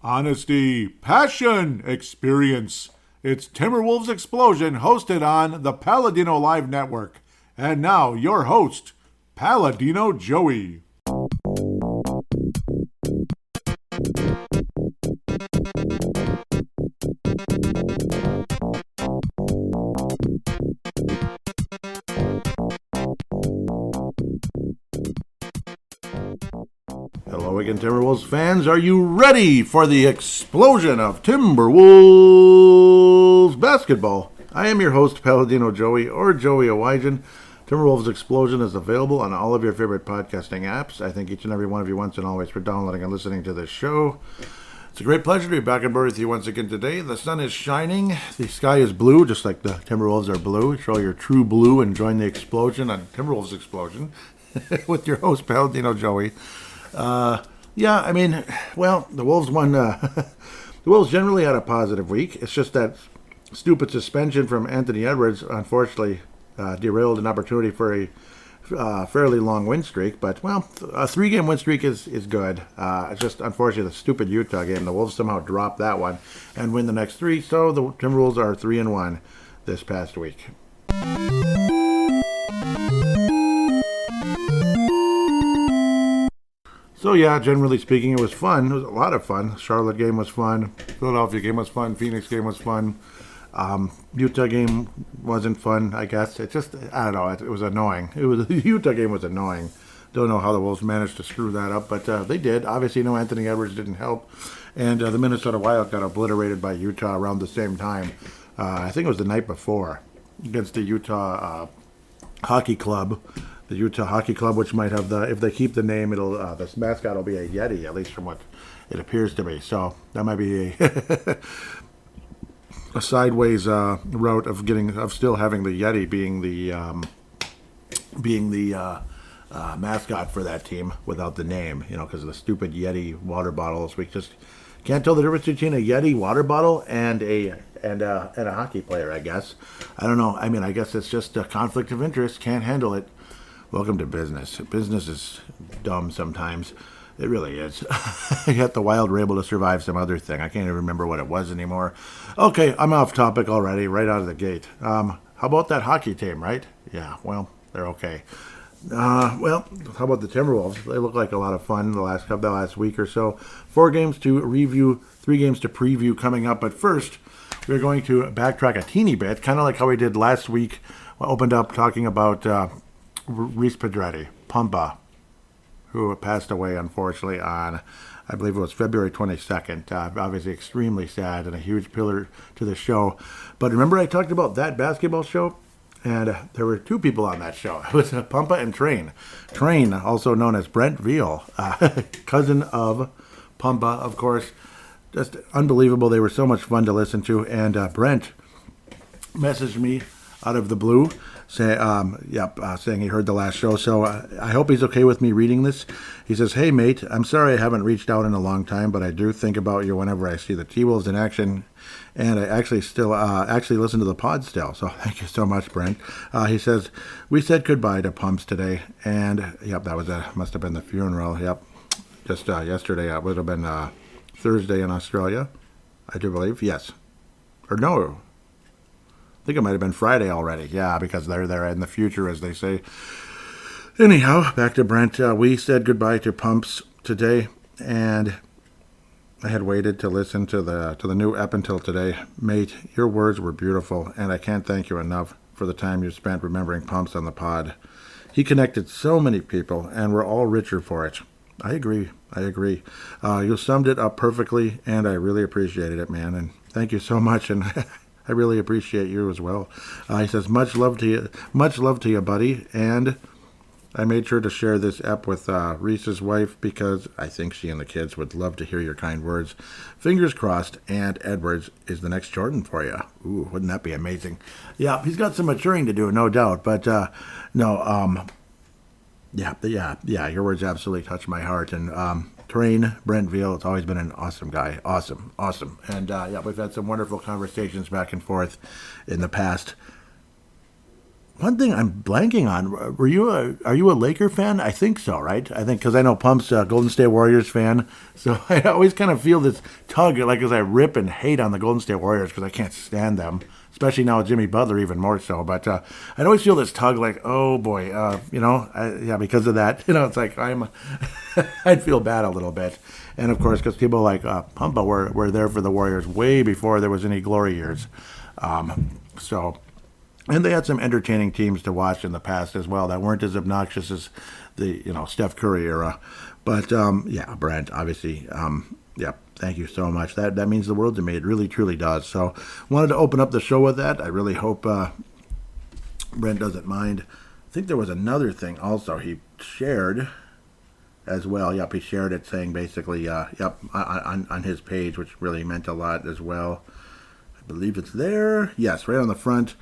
Honesty, passion, experience. It's Timberwolves Explosion, hosted on the Paladino Live Network. And now, your host, Paladino Joey. Hello again, Timberwolves fans. Are you ready for the explosion of Timberwolves basketball? I am your host, Paladino Joey, or Joey Awajan. Timberwolves Explosion is available on all of your favorite podcasting apps. I thank each and every one of you once and always for downloading and listening to this show. It's a great pleasure to be back on board with you once again today. The sun is shining. The sky is blue, just like the Timberwolves are blue. Show your true blue and join the explosion on Timberwolves Explosion with your host, Paladino Joey. The Wolves won. The Wolves generally had a positive week. It's just that stupid suspension from Anthony Edwards, unfortunately, derailed an opportunity for a fairly long win streak. But, well, a 3-game win streak is good. It's just, unfortunately, the stupid Utah game. The Wolves somehow dropped that one and win the next 3. So the Timberwolves are 3-1 this past week. So, yeah, generally speaking, it was fun. It was a lot of fun. Charlotte game was fun. Philadelphia game was fun. Phoenix game was fun. Utah game wasn't fun, I guess. It just, I don't know, it was annoying. The Utah game was annoying. Don't know how the Wolves managed to screw that up, but they did. Obviously, no Anthony Edwards didn't help. And the Minnesota Wild got obliterated by Utah around the same time. I think it was the night before against the Utah Hockey Club. The Utah Hockey Club, which might have if they keep the name, the mascot will be a Yeti, at least from what it appears to be. So that might be a sideways route of still having the Yeti being the mascot for that team without the name, because of the stupid Yeti water bottles. We just can't tell the difference between a Yeti water bottle and a hockey player, I guess. I don't know. I mean, I guess it's just a conflict of interest. Can't handle it. Welcome to business. Business is dumb sometimes. It really is. Yet the Wild were able to survive some other thing. I can't even remember what it was anymore. Okay, I'm off topic already, right out of the gate. How about that hockey team, right? Yeah, well, they're okay. How about the Timberwolves? They look like a lot of fun the last week or so. 4 games to review, 3 games to preview coming up. But first, we're going to backtrack a teeny bit, kind of like how we did last week. We opened up talking about Reese Pedretti, Pumpa, who passed away, unfortunately, on, I believe it was February 22nd. Obviously extremely sad and a huge pillar to the show. But remember I talked about that basketball show? And there were 2 people on that show. It was Pumpa and Train. Train, also known as Brent Veal, cousin of Pumpa, of course. Just unbelievable. They were so much fun to listen to. And Brent messaged me out of the blue, saying he heard the last show. So I hope he's okay with me reading this. He says, "Hey, mate, I'm sorry I haven't reached out in a long time, but I do think about you whenever I see the T-Wolves in action, and I actually still listen to the pod still. So thank you so much, Brent." He says, "We said goodbye to Pumps today, and that was must have been the funeral. Just yesterday. It would have been Thursday in Australia, I do believe. Yes, or no." I think it might have been Friday already. Yeah, because they're there in the future, as they say. Anyhow, back to Brent. We said goodbye to Pumps today, and I had waited to listen to the new ep until today. Mate, your words were beautiful, and I can't thank you enough for the time you spent remembering Pumps on the pod. He connected so many people, and we're all richer for it. I agree. You summed it up perfectly, and I really appreciated it, man. And thank you so much, and I really appreciate you as well. He says, much love to you, buddy. And I made sure to share this ep with Reese's wife because I think she and the kids would love to hear your kind words. Fingers crossed, and Edwards is the next Jordan for you. Ooh, wouldn't that be amazing? Yeah, he's got some maturing to do, no doubt. But your words absolutely touched my heart. And Train, Brent Veal, it's always been an awesome guy. Awesome. And we've had some wonderful conversations back and forth in the past. one thing I'm blanking on. Are you a Laker fan? I think so, right? I think because I know Pump's a Golden State Warriors fan, so I always kind of feel this tug, like as I rip and hate on the Golden State Warriors because I can't stand them, especially now with Jimmy Butler even more so. But I always feel this tug, like, oh boy, because of that, it's like I'd feel bad a little bit, and of course because people like Pumpa were there for the Warriors way before there was any glory years, so. And they had some entertaining teams to watch in the past as well that weren't as obnoxious as the Steph Curry era. But Brent, obviously, thank you so much. That means the world to me. It really truly does. So wanted to open up the show with that. I really hope Brent doesn't mind. I think there was another thing also he shared as well. Yep, he shared it saying basically on his page, which really meant a lot as well. Believe it's there. Yes, right on the front.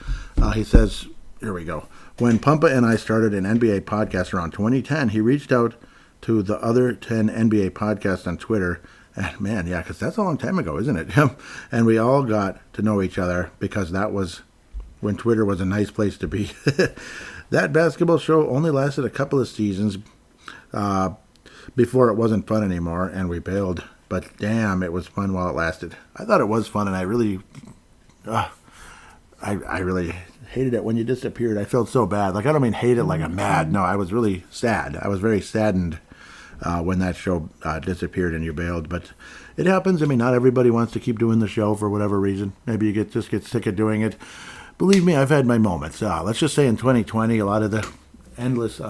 He says, here we go. When Pumpa and I started an NBA podcast around 2010, he reached out to the other 10 NBA podcasts on Twitter. And man, yeah, because that's a long time ago, isn't it? And we all got to know each other because that was when Twitter was a nice place to be. That basketball show only lasted a couple of seasons before it wasn't fun anymore, and we bailed. But damn, it was fun while it lasted. I thought it was fun, and I really hated it when you disappeared. I felt so bad. Like, I don't mean hate it like I'm mad. No, I was really sad. I was very saddened when that show disappeared and you bailed. But it happens. I mean, not everybody wants to keep doing the show for whatever reason. Maybe you just get sick of doing it. Believe me, I've had my moments. Let's just say in 2020, a lot of the endless,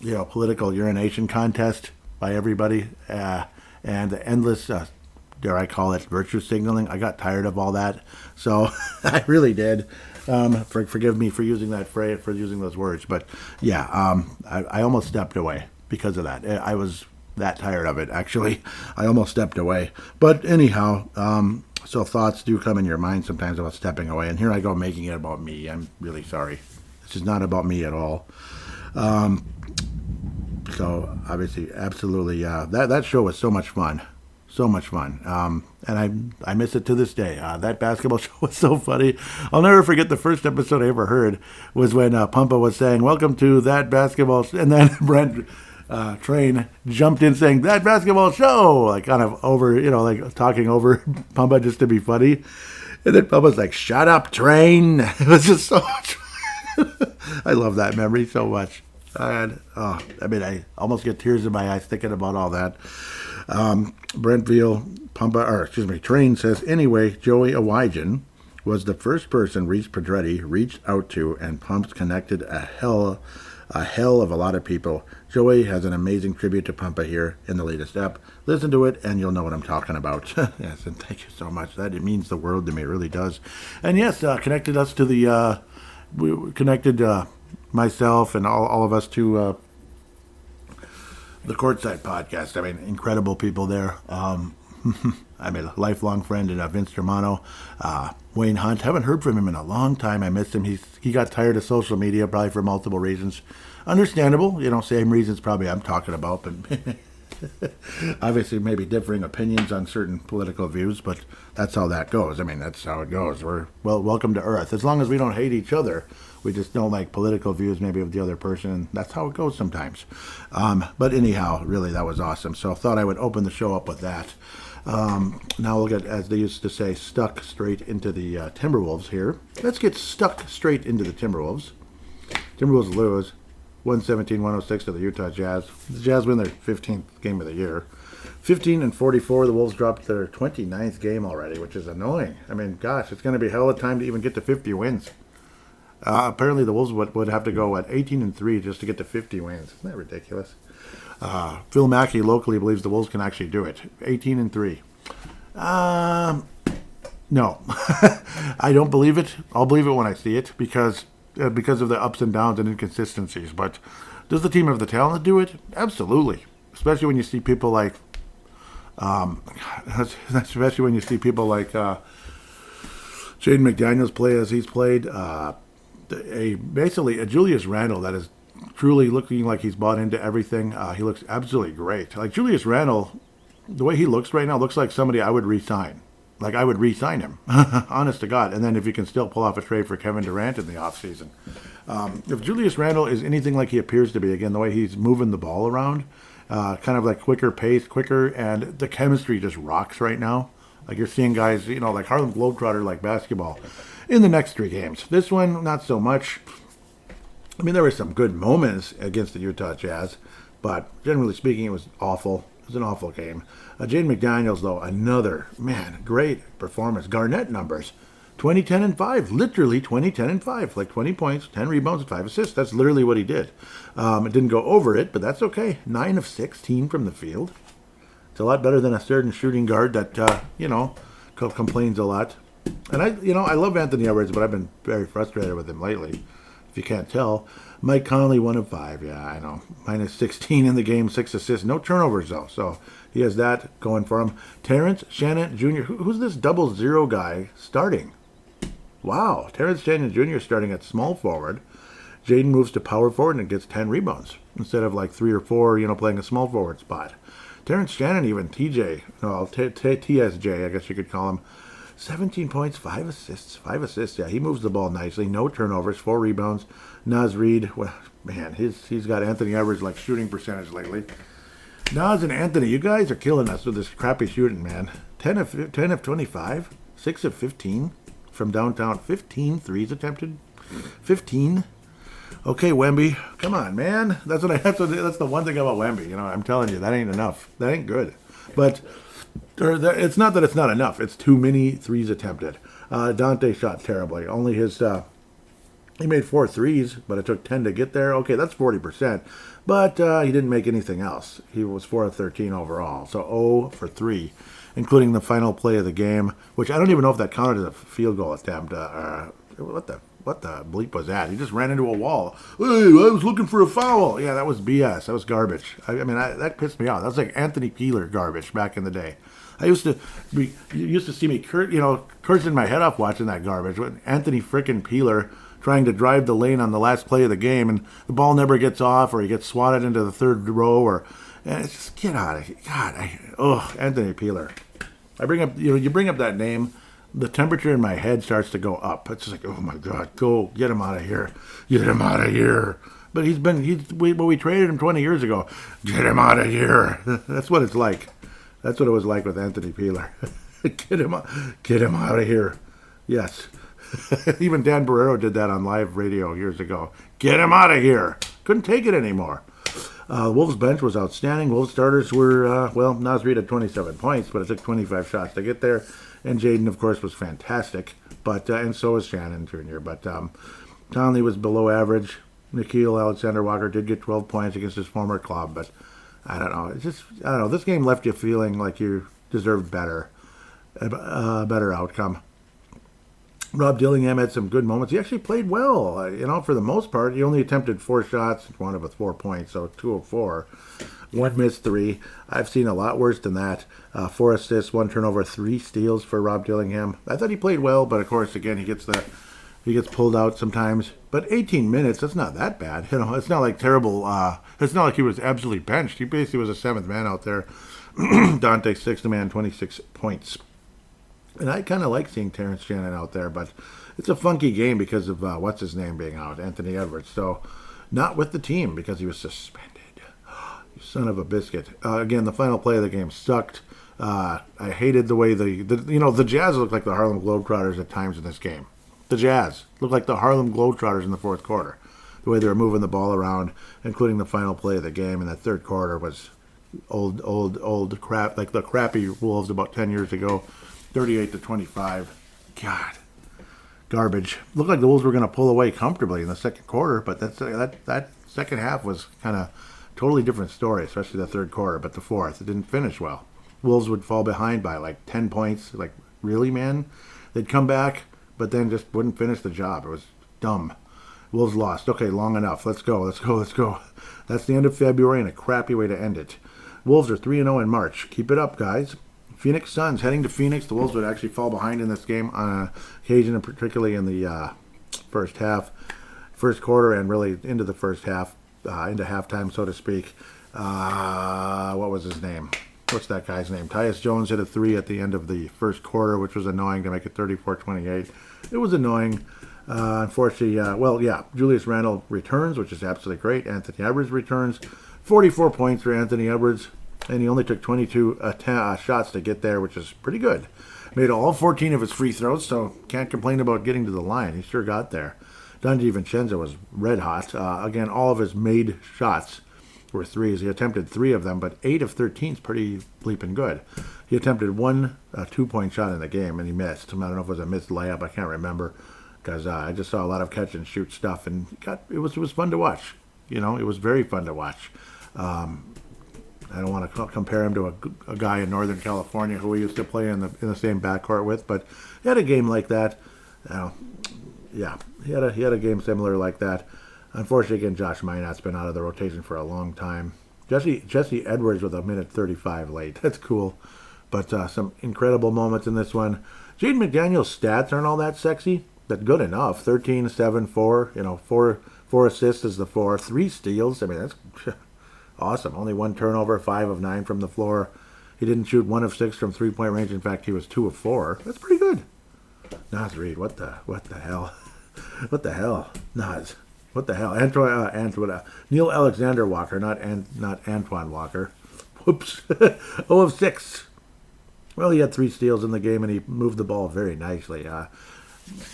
political urination contest by everybody and the endless dare I call it, virtue signaling. I got tired of all that. So I really did. Forgive me for using that phrase, for using those words. But yeah, I almost stepped away because of that. I was that tired of it, actually. I almost stepped away. But anyhow, so thoughts do come in your mind sometimes about stepping away. And here I go making it about me. I'm really sorry. This is not about me at all. So obviously, absolutely, that show was so much fun. So much fun. And I miss it to this day. That basketball show was so funny. I'll never forget the first episode I ever heard was when Pumpa was saying, "Welcome to that basketball," and then Brent Train jumped in saying, "That basketball show," like kind of over, like talking over Pumpa just to be funny. And then Pumpa's like, "Shut up, Train." It was just so much fun. I love that memory so much. I almost get tears in my eyes thinking about all that. Train says, anyway, Joey Awajan was the first person Reese Pedretti reached out to, and Pumps connected a hell of a lot of people. Joey has an amazing tribute to Pumpa here in the latest ep. Listen to it, and you'll know what I'm talking about. Yes, and thank you so much. It means the world to me. It really does. And yes, connected us to the, myself and all of us to the Courtside podcast. I mean, incredible people there. I made a lifelong friend in Vince Germano. Wayne Hunt, haven't heard from him in a long time. I missed him. He got tired of social media, probably for multiple reasons. Understandable, same reasons probably I'm talking about, but obviously maybe differing opinions on certain political views, but that's how that goes. I mean, that's how it goes. We're, welcome to Earth. As long as we don't hate each other, we just don't like political views maybe of the other person, and that's how it goes sometimes. But anyhow, really, that was awesome. So I thought I would open the show up with that. Now we'll get, as they used to say, stuck straight into the Timberwolves here. Let's get stuck straight into the Timberwolves. Timberwolves lose 117-106 to the Utah Jazz. The Jazz win their 15th game of the year. 15-44, the Wolves dropped their 29th game already, which is annoying. I mean, gosh, it's going to be hell of a time to even get to 50 wins. Apparently the Wolves would have to go at 18-3 just to get to 50 wins. Isn't that ridiculous? Phil Mackey locally believes the Wolves can actually do it. 18-3. No, I don't believe it. I'll believe it when I see it because of the ups and downs and inconsistencies. But does the team have the talent to do it? Absolutely. Especially when you see people like, Jaden McDaniels play as he's played. Basically a Julius Randle that is truly looking like he's bought into everything. He looks absolutely great. Like Julius Randle, the way he looks right now, looks like somebody I would re-sign. Like, I would re-sign him, honest to God. And then if you can still pull off a trade for Kevin Durant in the offseason. If Julius Randle is anything like he appears to be, again, the way he's moving the ball around, kind of like quicker pace, quicker, and the chemistry just rocks right now. Like, you're seeing guys, like Harlem Globetrotter, like basketball, in the next 3 games. This one, not so much. I mean, there were some good moments against the Utah Jazz, but generally speaking, it was awful. It was an awful game. Jaden McDaniels, though, another, great performance. Garnett numbers, 20, 10, and 5. Literally 20, 10, and 5. Like 20 points, 10 rebounds, and 5 assists. That's literally what he did. It didn't go over it, but that's okay. 9 of 16 from the field. It's a lot better than a certain shooting guard that, complains a lot. And I love Anthony Edwards, but I've been very frustrated with him lately, if you can't tell. Mike Conley, 1 of 5. Yeah, I know. Minus 16 in the game, 6 assists. No turnovers, though. So he has that going for him. Terrence Shannon Jr. Who's this 00 guy starting? Wow. Terrence Shannon Jr. starting at small forward. Jaden moves to power forward and gets 10 rebounds instead of like 3 or 4, playing a small forward spot. Terrence Shannon, even TSJ, I guess you could call him. 17 points, 5 assists. 5 assists, yeah. He moves the ball nicely. No turnovers, 4 rebounds. Naz Reid, well, man, he's got Anthony Edwards like shooting percentage lately. Naz and Anthony, you guys are killing us with this crappy shooting, man. 10 of 25, 6 of 15 from downtown. 15 threes attempted. 15. Okay, Wemby, come on, man. That's the one thing about Wemby. I'm telling you, that ain't enough. That ain't good. But it's not that it's not enough. It's too many threes attempted. Dante shot terribly. Only he made 4 threes, but it took 10 to get there. Okay, that's 40%. But he didn't make anything else. He was 4 of 13 overall. So 0 for 3, including the final play of the game, which I don't even know if that counted as a field goal attempt. What the bleep was that? He just ran into a wall. Hey, I was looking for a foul. Yeah, that was BS. That was garbage. That pissed me off. That's like Anthony Peeler garbage back in the day. You used to see me cursing my head off watching that garbage. When Anthony frickin' Peeler trying to drive the lane on the last play of the game, and the ball never gets off, or he gets swatted into the third row, and it's just, get out of here. God, Anthony Peeler. I bring up, you bring up that name, the temperature in my head starts to go up. It's just like, oh my God, go get him out of here. Get him out of here. But we traded him 20 years ago. Get him out of here. That's what it's like. That's what it was like with Anthony Peeler. Get him out of here. Yes. Even Dan Barrero did that on live radio years ago. Get him out of here. Couldn't take it anymore. Wolves bench was outstanding. Wolves starters were, Naz Reid had 27 points, but it took 25 shots to get there. And Jaden, of course, was fantastic. But and so was Shannon Jr. But Conley was below average. Nickeil Alexander-Walker did get 12 points against his former club. But I don't know. This game left you feeling like you deserved better. A better outcome. Rob Dillingham had some good moments. He actually played well, for the most part. He only attempted 4 shots, one of with 4 points, so 2 of 4. 1 missed 3. I've seen a lot worse than that. 4 assists, 1 turnover, 3 steals for Rob Dillingham. I thought he played well, but of course, again, he gets pulled out sometimes. But 18 minutes, that's not that bad. It's not like terrible. It's not like he was absolutely benched. He basically was a 7th man out there. Dante, 6th man, 26 points. And I kind of like seeing Terrence Shannon out there, but it's a funky game because of what's-his-name being out, Anthony Edwards. So not with the team because he was suspended. You son of a biscuit. Again, the final play of the game sucked. I hated the way the Jazz looked like the Harlem Globetrotters at times in this game. The Jazz looked like the Harlem Globetrotters in the fourth quarter. The way they were moving the ball around, including the final play of the game in that third quarter was old crap, like the crappy Wolves about 10 years ago. 38-25. God. Garbage. Looked like the Wolves were going to pull away comfortably in the second quarter, but that second half was kind of totally different story, especially the third quarter, but the fourth, it didn't finish well. Wolves would fall behind by like 10 points. Like, really, man? They'd come back, but then just wouldn't finish the job. It was dumb. Wolves lost. Okay, long enough. Let's go. That's the end of February and a crappy way to end it. Wolves are 3-0 in March. Keep it up, guys. Phoenix Suns heading to Phoenix. The Wolves would actually fall behind in this game on occasion, and particularly in the first quarter, and really into the first half, into halftime, so to speak. What was his name? what's that guy's name? Tyus Jones hit a 3 at the end of the first quarter, which was annoying to make it 34-28. It was annoying. Unfortunately, Julius Randle returns, which is absolutely great. Anthony Edwards returns. 44 points for Anthony Edwards, and he only took 22 shots to get there, which is pretty good. Made all 14 of his free throws, so can't complain about getting to the line. He sure got there. Don DiVincenzo was red hot. Again, all of his made shots were threes. He attempted 3 of them, but 8 of 13 is pretty bleeping good. He attempted one 2-point shot in the game, and he missed. I don't know if it was a missed layup. I can't remember, because I just saw a lot of catch and shoot stuff, and it was fun to watch. It was very fun to watch. I don't want to compare him to a guy in Northern California who we used to play in the same backcourt with, but he had a game like that. He had a game similar like that. Unfortunately, again, Josh Minot's been out of the rotation for a long time. Jesse Edwards with a minute 35 late. That's cool, but some incredible moments in this one. Jaden McDaniels' stats aren't all that sexy, but good enough. 13, 7, 4. 4 assists is the 4. 3 steals. I mean, that's awesome. Only 1 turnover, 5 of 9 from the floor. He didn't shoot 1 of 6 from 3-point range. In fact, he was 2 of 4. That's pretty good. Naz Reid, what the hell? What the hell? Naz, what the hell? Neil Alexander Walker, not Antoine Walker. Whoops. 0 of 6. Well, he had 3 steals in the game, and he moved the ball very nicely.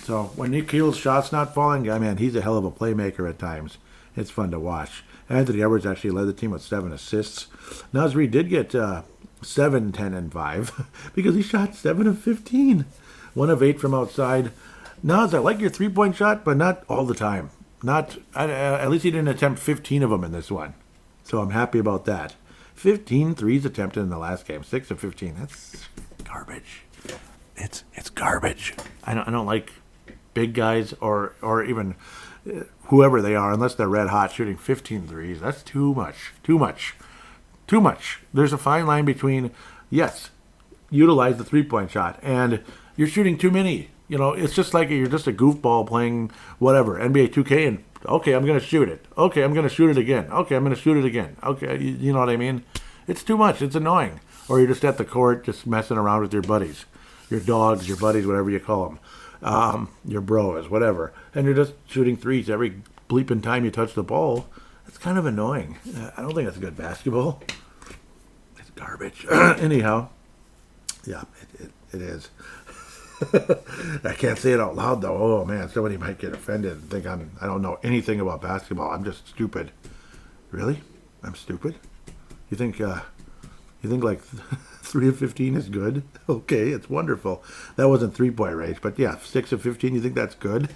So when Nikhil's shot's not falling, I mean, he's a hell of a playmaker at times. It's fun to watch. Anthony Edwards actually led the team with 7 assists. Naz Reid did get 7, 10, and 5 because he shot 7 of 15. 1 of 8 from outside. Naz, I like your 3-point shot, but not all the time. At least he didn't attempt 15 of them in this one. So I'm happy about that. 15 threes attempted in the last game. 6 of 15. That's garbage. It's garbage. I don't like big guys or even whoever they are, unless they're red hot, shooting 15 threes. That's too much. Too much. There's a fine line between, yes, utilize the 3-point shot, and you're shooting too many. It's just like you're just a goofball playing whatever, NBA 2K, and okay, I'm going to shoot it. Okay, I'm going to shoot it again. Okay, I'm going to shoot it again. Okay, you know what I mean? It's too much. It's annoying. Or you're just at the court just messing around with your buddies, your dogs, your buddies, whatever you call them, your bros, whatever, and you're just shooting threes every bleeping time you touch the ball. It's kind of annoying. I don't think it's good basketball. It's garbage. Anyhow, yeah, it is. I can't say it out loud though. Oh man, somebody might get offended and think I don't know anything about basketball. I'm just stupid. Really? I'm stupid? You think like 3 of 15 is good? Okay, it's wonderful. That wasn't 3-point range, but yeah, 6 of 15. You think that's good?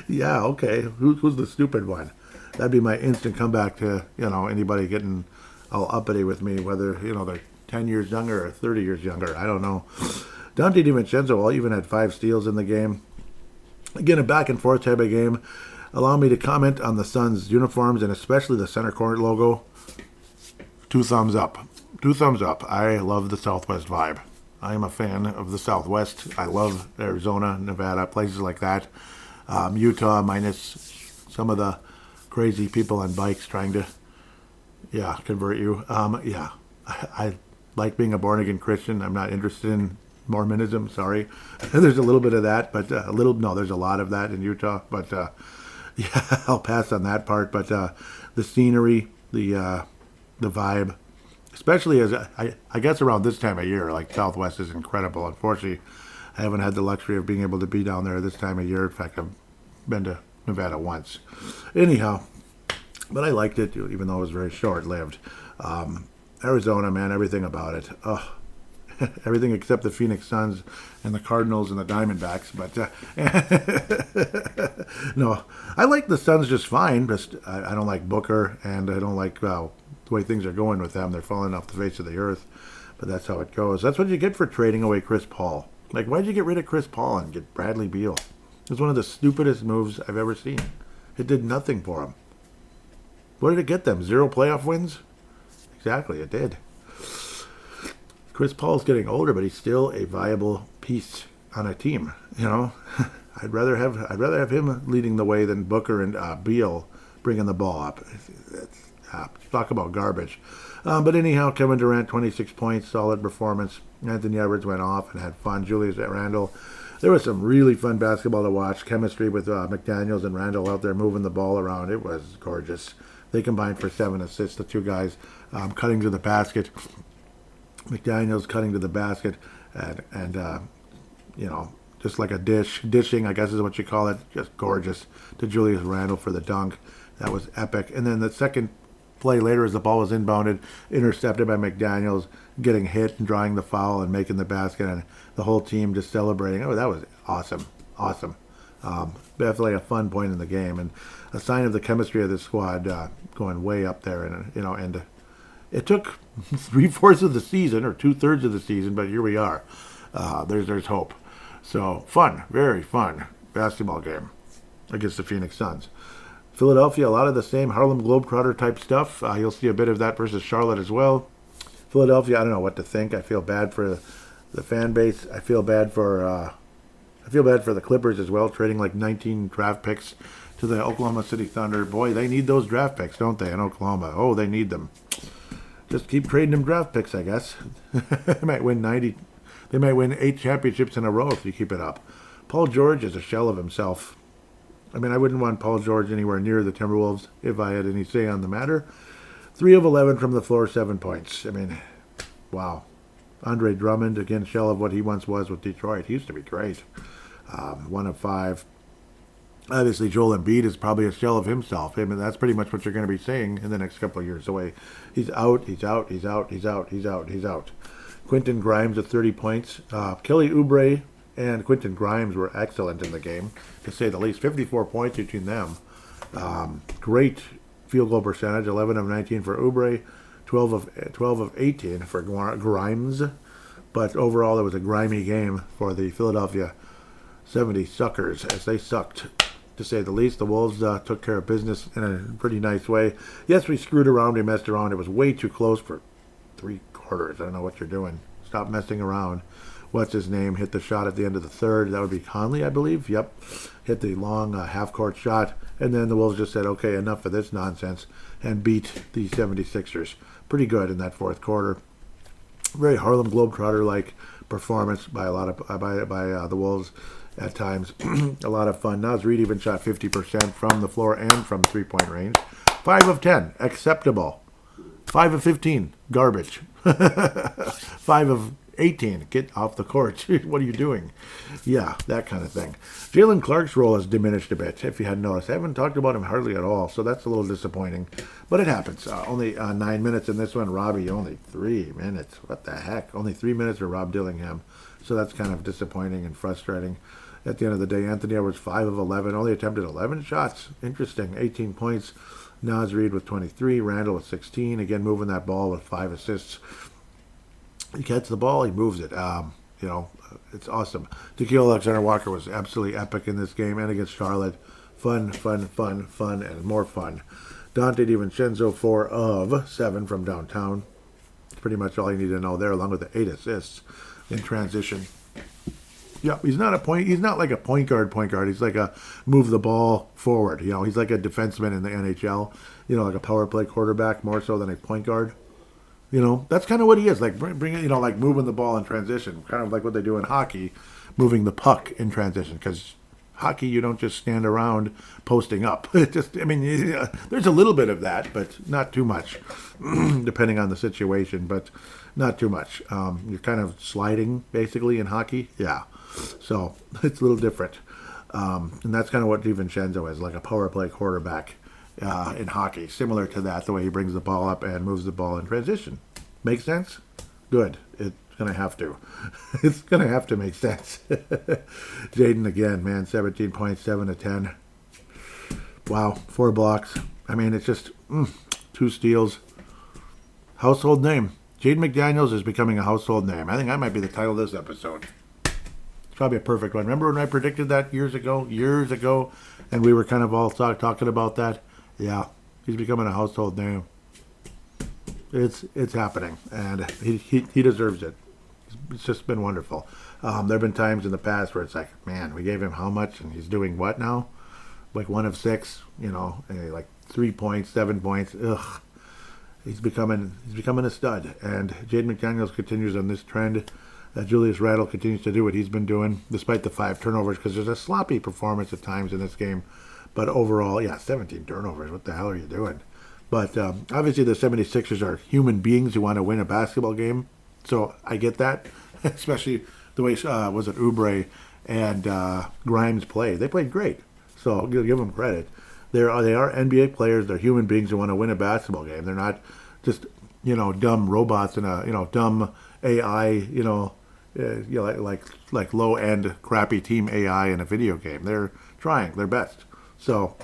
Yeah, okay. Who's the stupid one? That'd be my instant comeback to anybody getting all uppity with me, whether they're 10 years younger or 30 years younger. I don't know. Dante DiVincenzo even had 5 steals in the game. Again, a back and forth type of game. Allow me to comment on the Suns' uniforms and especially the center court logo. 2 thumbs up. 2 thumbs up. I love the Southwest vibe. I am a fan of the Southwest. I love Arizona, Nevada, places like that. Utah, minus some of the crazy people on bikes trying to, convert you. I like being a born-again Christian. I'm not interested in Mormonism, sorry. There's a little bit of that, but there's a lot of that in Utah. But I'll pass on that part. But the scenery, the vibe, especially as I guess around this time of year, like Southwest is incredible. Unfortunately, I haven't had the luxury of being able to be down there this time of year. In fact, I've been to Nevada once. Anyhow, but I liked it, even though it was very short-lived. Arizona, man, everything about it. Everything except the Phoenix Suns and the Cardinals and the Diamondbacks. But no, I like the Suns just fine. Just I don't like Booker, and I don't like the way things are going with them. They're falling off the face of the earth. But that's how it goes. That's what you get for trading away Chris Paul. Like, why'd you get rid of Chris Paul and get Bradley Beal? It was one of the stupidest moves I've ever seen. It did nothing for him. What did it get them? 0 playoff wins? Exactly, it did. Chris Paul's getting older, but he's still a viable piece on a team. I'd rather have him leading the way than Booker and Beal bringing the ball up. Talk about garbage. But anyhow, Kevin Durant, 26 points, solid performance. Anthony Edwards went off and had fun. Julius Randle. There was some really fun basketball to watch. Chemistry with McDaniels and Randle out there moving the ball around. It was gorgeous. They combined for 7 assists, the two guys cutting to the basket. McDaniels cutting to the basket and just like a dishing, I guess is what you call it. Just gorgeous to Julius Randle for the dunk. That was epic. And then the second play later as the ball was inbounded, intercepted by McDaniels, getting hit and drawing the foul and making the basket, and the whole team just celebrating. Oh, that was awesome. Definitely a fun point in the game and a sign of the chemistry of this squad going way up there. And it took 3/4 of the season or 2/3 of the season, but here we are. There's hope. So fun, very fun basketball game against the Phoenix Suns. Philadelphia, a lot of the same Harlem Globetrotter type stuff. You'll see a bit of that versus Charlotte as well. Philadelphia, I don't know what to think. I feel bad for the fan base. I feel bad for the Clippers as well, trading like 19 draft picks to the Oklahoma City Thunder. Boy, they need those draft picks, don't they, in Oklahoma? Oh, they need them. Just keep trading them draft picks, I guess. They might win 8 championships in a row if you keep it up. Paul George is a shell of himself. I mean, I wouldn't want Paul George anywhere near the Timberwolves if I had any say on the matter. 3 of 11 from the floor, 7 points. I mean, wow. Andre Drummond, again, shell of what he once was with Detroit. He used to be great. 1 of 5. Obviously, Joel Embiid is probably a shell of himself. I mean, that's pretty much what you're going to be saying in the next couple of years away. He's out. Quentin Grimes at 30 points. Kelly Oubre and Quentin Grimes were excellent in the game, to say the least. 54 points between them. Great field goal percentage. 11 of 19 for Oubre, 12 of 18 for Grimes. But overall, it was a grimy game for the Philadelphia 70 Suckers, as they sucked, to say the least. The Wolves took care of business in a pretty nice way. Yes, we screwed around, we messed around. It was way too close for 3/4. I don't know what you're doing. Stop messing around. What's his name? Hit the shot at the end of the third. That would be Conley, I believe. Yep. Hit the long half-court shot. And then the Wolves just said, okay, enough of this nonsense, and beat the 76ers. Pretty good in that fourth quarter. Very Harlem Globetrotter-like performance by the Wolves at times. A lot of fun. Naz Reid even shot 50% from the floor and from three-point range. 5 of 10, acceptable. 5 of 15, garbage. 5 of 18, get off the court. What are you doing? Yeah, that kind of thing. Jalen Clark's role has diminished a bit, if you hadn't noticed. I haven't talked about him hardly at all, so that's a little disappointing. But it happens. Only 9 minutes in this one. Robbie, only 3 minutes. What the heck? Only 3 minutes for Rob Dillingham. So that's kind of disappointing and frustrating. At the end of the day, Anthony Edwards, 5 of 11. Only attempted 11 shots. Interesting. 18 points. Naz Reid with 23. Randle with 16. Again, moving that ball with 5 assists. He gets the ball, he moves it. It's awesome. Shaquille Alexander-Walker was absolutely epic in this game and against Charlotte. Fun, and more fun. Dante DiVincenzo, 4 of 7 from downtown. That's pretty much all you need to know there, along with the 8 assists in transition. Yeah, he's not like a point guard. He's like a move the ball forward. He's like a defenseman in the NHL. Like a power play quarterback more so than a point guard. That's kind of what he is. Like like moving the ball in transition, kind of like what they do in hockey, moving the puck in transition. Because hockey, you don't just stand around posting up. There's a little bit of that, but not too much, depending on the situation. But not too much. You're kind of sliding basically in hockey. Yeah, so it's a little different. And that's kind of what DiVincenzo is, like a power play quarterback. In hockey, similar to that, the way he brings the ball up and moves the ball in transition. Make sense? Good. It's going to have to. It's going to have to make sense. Jaden again, man, 17 points, 7 of 10. Wow, 4 blocks. It's just 2 steals. Household name. Jaden McDaniels is becoming a household name. I think that might be the title of this episode. It's probably a perfect one. Remember when I predicted that years ago, and we were kind of all talking about that? Yeah, he's becoming a household name. It's happening, and he deserves it. It's just been wonderful. There have been times in the past where it's like, man, we gave him how much, and he's doing what now? Like 1 of 6, and like 3 points, 7 points. Ugh. he's becoming a stud. And Jaden McDaniels continues on this trend. Julius Randle continues to do what he's been doing, despite the 5 turnovers, because there's a sloppy performance at times in this game. But overall, yeah, 17 turnovers. What the hell are you doing? But obviously the 76ers are human beings who want to win a basketball game. So I get that, especially the way, was it Oubre and Grimes played. They played great. So I'll give them credit. They are NBA players. They're human beings who want to win a basketball game. They're not just, dumb robots and dumb AI, like low end crappy team AI in a video game. They're trying their best. So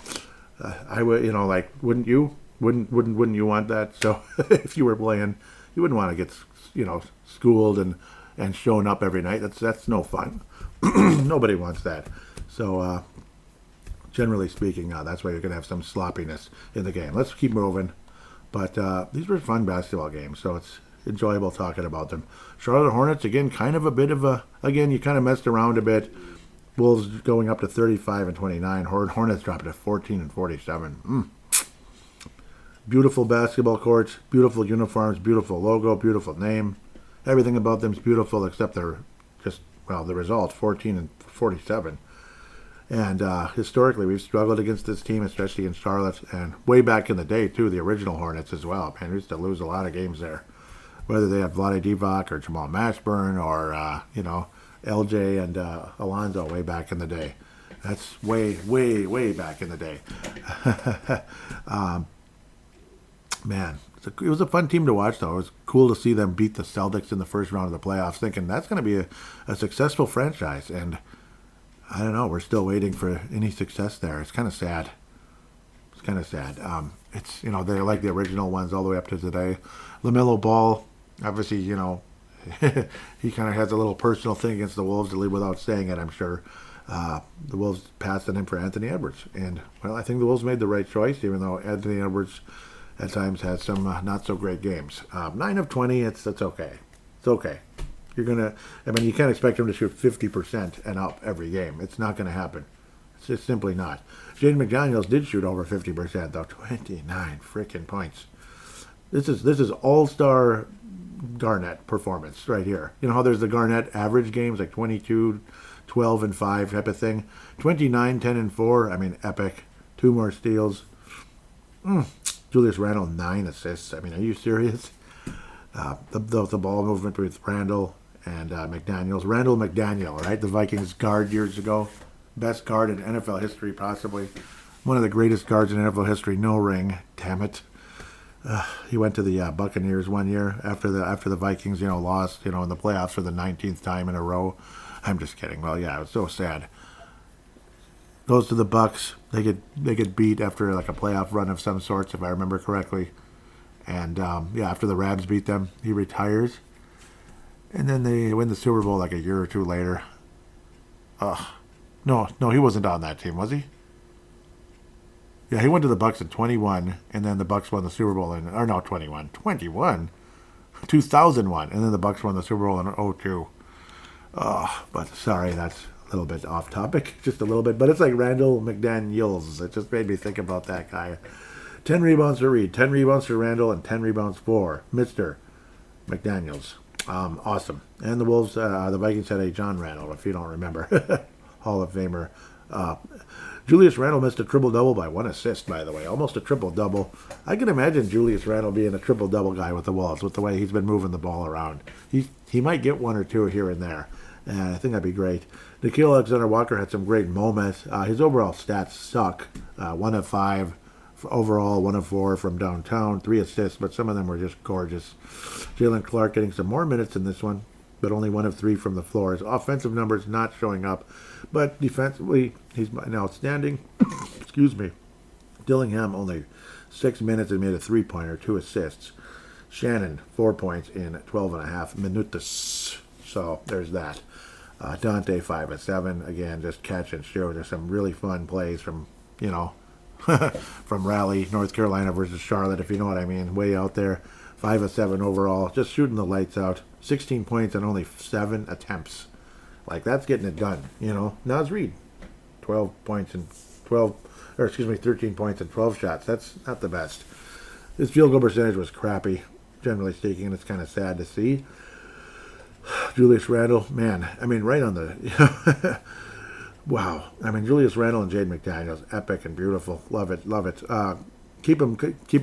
I would, wouldn't you? Wouldn't you want that? So if you were playing, you wouldn't want to get, schooled and showing up every night. That's no fun. Nobody wants that. So generally speaking, that's why you're going to have some sloppiness in the game. Let's keep moving. But these were fun basketball games, so it's enjoyable talking about them. Charlotte Hornets, again, kind of a bit of a, again, you kind of messed around a bit. Wolves going up to 35 and 29. Hornets dropped to 14 and 47. Beautiful basketball courts, beautiful uniforms, beautiful logo, beautiful name. Everything about them is beautiful except they're just, the results, 14 and 47. And historically, we've struggled against this team, especially in Charlotte, and way back in the day, too, the original Hornets as well. Man, we used to lose a lot of games there. Whether they have Vlade Divac or Jamal Mashburn or, LJ and Alonzo way back in the day. That's way, way, way back in the day. Man, it was a fun team to watch, though. It was cool to see them beat the Celtics in the first round of the playoffs, thinking that's going to be a successful franchise. And I don't know, we're still waiting for any success there. It's kind of sad. It's, they're like the original ones all the way up to today. LaMelo Ball, obviously, he kind of has a little personal thing against the Wolves, to leave without saying it, I'm sure. The Wolves passed on him for Anthony Edwards. And, I think the Wolves made the right choice, even though Anthony Edwards at times has some not so great games. 9 of 20, it's okay. It's okay. You can't expect him to shoot 50% and up every game. It's not going to happen. It's just simply not. Jaden McDaniels did shoot over 50%, though. 29 freaking points. This is all-star Garnett performance right here. You know how there's the Garnett average games, like 22, 12, and 5 type of thing? 29, 10, and 4. Epic. 2 more steals. Julius Randle, 9 assists. Are you serious? The ball movement with Randle and McDaniels. Randle McDaniel, right? The Vikings guard years ago. Best guard in NFL history, possibly. One of the greatest guards in NFL history. No ring. Damn it. He went to the Buccaneers one year after the Vikings, lost, in the playoffs for the 19th time in a row. I'm just kidding. Well, yeah, it was so sad. Goes to the Bucks. They get beat after like a playoff run of some sorts, if I remember correctly. And after the Rabs beat them, he retires. And then they win the Super Bowl like a year or two later. No, he wasn't on that team, was he? Yeah, he went to the Bucks in 21, and then the Bucks won the Super Bowl in, 21, 2001, and then the Bucks won the Super Bowl in 02. But sorry, that's a little bit off topic, just a little bit. But it's like Randle McDaniels. It just made me think about that guy. 10 rebounds for Reed, 10 rebounds for Randle, and 10 rebounds for Mr. McDaniels. Awesome. And the Wolves, the Vikings had a John Randle, if you don't remember. Hall of Famer. Julius Randle missed a triple-double by 1 assist, by the way. Almost a triple-double. I can imagine Julius Randle being a triple-double guy with the Wolves, with the way he's been moving the ball around. He might get 1 or 2 here and there, and I think that'd be great. Nikhil Alexander-Walker had some great moments. His overall stats suck. 1 of 5 overall, 1 of 4 from downtown, 3 assists, but some of them were just gorgeous. Jalen Clark getting some more minutes in this one, but only 1 of 3 from the floor. His offensive numbers not showing up, but defensively, he's outstanding. Excuse me. Dillingham only 6 minutes and made a 3-pointer, 2 assists. Shannon, 4 points in 12.5 minutes. So there's that. Dante, 5 of 7. Again, just catch and shoot. There's some really fun plays from, from Raleigh, North Carolina versus Charlotte, if you know what I mean. Way out there. 5 of 7 overall. Just shooting the lights out. 16 points and only 7 attempts. Like, that's getting it done, Naz Reid, 13 points and 12 shots. That's not the best. his field goal percentage was crappy, generally speaking, and it's kind of sad to see. Julius Randle, man, I mean, right on the, wow. I mean, Julius Randle and Jaden McDaniels, epic and beautiful. Love it, love it. Keep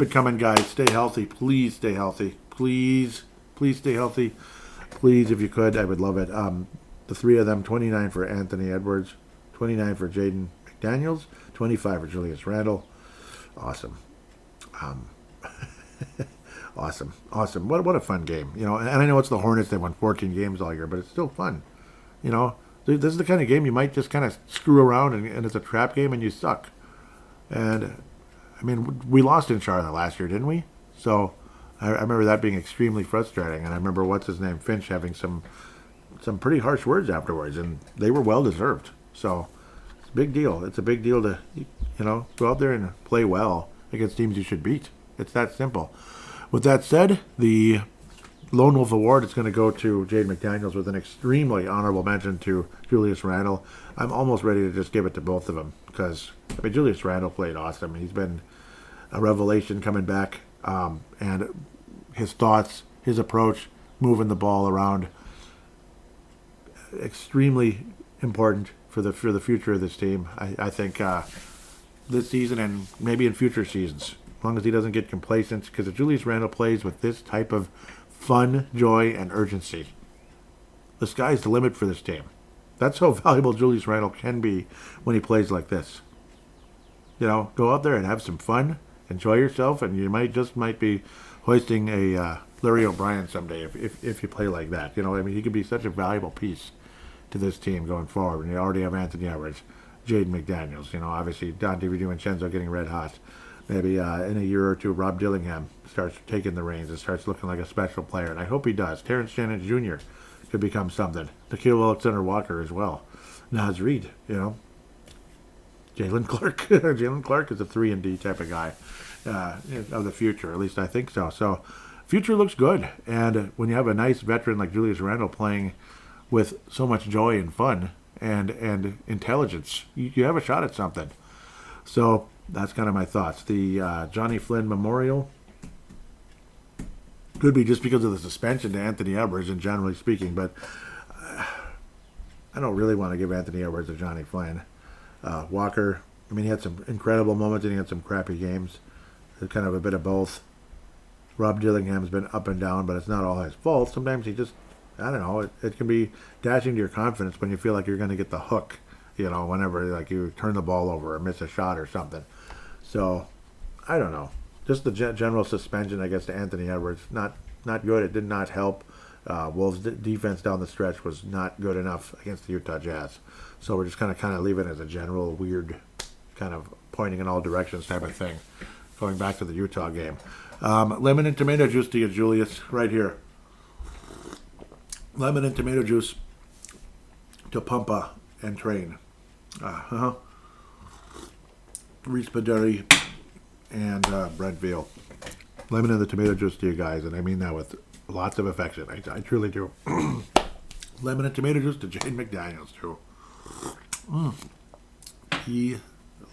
it coming, guys. Stay healthy. Please stay healthy. Please stay healthy. Please, if you could, I would love it. The three of them, 29 for Anthony Edwards, 29 for Jaden McDaniels, 25 for Julius Randle. Awesome. Awesome. What a fun game. You know, and I know it's the Hornets. They won 14 games all year, but it's still fun. You know, this is the kind of game you might just kind of screw around and it's a trap game and you suck. And, I mean, we lost in Charlotte last year, didn't we? So I remember that being extremely frustrating. And I remember what's-his-name, Finch, having some pretty harsh words afterwards. And they were well-deserved. So it's a big deal. It's a big deal to, you know, go out there and play well against teams you should beat. It's that simple. With that said, the Lone Wolf Award is going to go to Jaden McDaniels with an extremely honorable mention to Julius Randle. I'm almost ready to just give it to both of them because, I mean, Julius Randle played awesome. He's been a revelation coming back, and his thoughts, his approach, moving the ball around, extremely important for the future of this team. I think this season and maybe in future seasons, as long as he doesn't get complacent, because if Julius Randle plays with this type of fun, joy, and urgency, the sky's the limit for this team. That's how valuable Julius Randle can be when he plays like this. You know, go out there and have some fun, enjoy yourself, and you might be hoisting a Larry O'Brien someday if you play like that. You know, I mean, he could be such a valuable piece to this team going forward. And you already have Anthony Edwards, Jaden McDaniels, you know, obviously Dante DiVincenzo getting red hot. Maybe in a year or two, Rob Dillingham starts taking the reins and starts looking like a special player. And I hope he does. Terrence Shannon Jr. could become something. Nikhil Alexander-Walker as well. Naz Reid, you know. Jalen Clark. Jalen Clark is a 3-and-D type of guy of the future. At least I think so. So future looks good. And when you have a nice veteran like Julius Randle playing with so much joy and fun and intelligence, you have a shot at something. So that's kind of my thoughts. The Johnny Flynn Memorial could be just because of the suspension to Anthony Edwards, and generally speaking, but I don't really want to give Anthony Edwards to Johnny Flynn. Walker, I mean, he had some incredible moments and he had some crappy games. It's kind of a bit of both. Rob Dillingham's been up and down, but it's not all his fault. Sometimes he just, I don't know, it can be dashing to your confidence when you feel like you're going to get the hook, you know, whenever like you turn the ball over or miss a shot or something. So, I don't know. Just the general suspension, I guess, to Anthony Edwards, not good. It did not help. Wolves' defense down the stretch was not good enough against the Utah Jazz. So we're just kind of leave it as a general weird kind of pointing in all directions type of thing. Going back to the Utah game. Lemon and tomato juice to you, Julius, right here. Lemon and tomato juice to Pumpa and Train. Reese Paderi and Brent Veal. Lemon and the tomato juice to you guys, and I mean that with lots of affection. I truly do. Lemon and tomato juice to Jaden McDaniels, too.